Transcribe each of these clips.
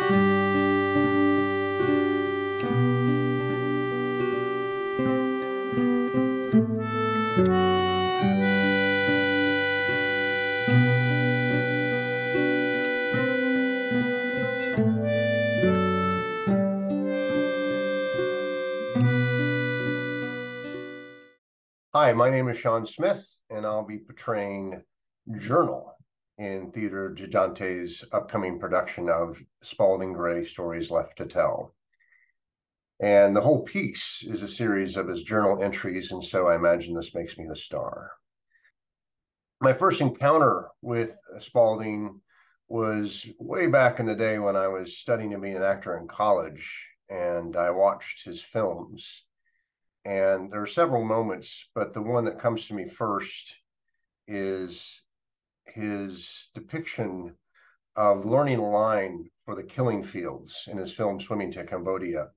Hi, my name is Shawn Smith, and I'll be portraying Journal in Theatre Gigante's upcoming production of Spalding Gray Stories Left to Tell. And the whole piece is a series of his journal entries, and so I imagine this makes me the star. My first encounter with Spalding was way back in the day when I was studying to be an actor in college, and I watched his films. And there are several moments, but the one that comes to me first is his depiction of learning a line for the killing fields in his film Swimming to Cambodia.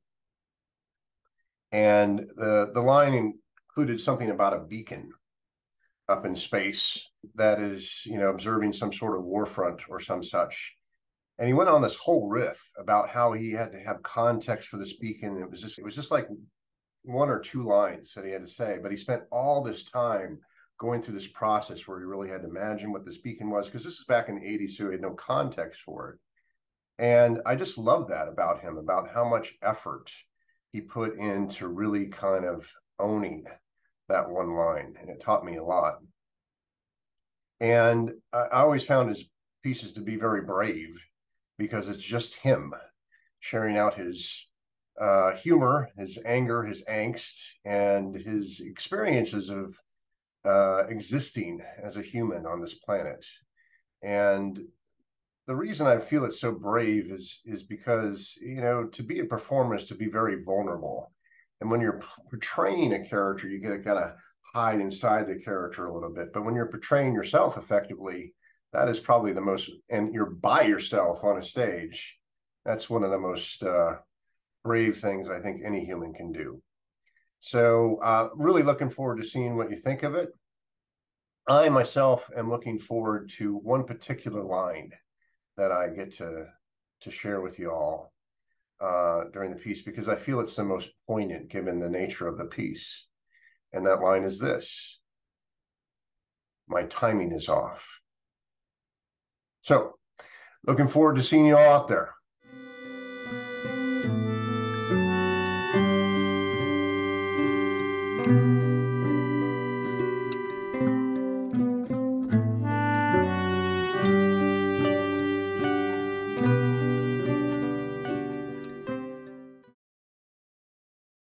And the line included something about a beacon up in space that is, observing some sort of war front or some such. And he went on this whole riff about how he had to have context for this beacon. It was just like one or two lines that he had to say, but he spent all this time going through this process where he really had to imagine what this beacon was, because this is back in the 80s, so he had no context for it. And I just love that about him, about how much effort he put into really kind of owning that one line, and it taught me a lot. And I always found his pieces to be very brave, because it's just him sharing out his humor, his anger, his angst, and his experiences of existing as a human on this planet. And the reason I feel it's so brave is because, to be a performer is to be very vulnerable. And when you're portraying a character, you get to kind of hide inside the character a little bit. But when you're portraying yourself effectively, that is probably the most, and you're by yourself on a stage, that's one of the most brave things I think any human can do. So really looking forward to seeing what you think of it. I myself am looking forward to one particular line that I get to share with you all during the piece, because I feel it's the most poignant given the nature of the piece. And that line is this: my timing is off. So looking forward to seeing you all out there.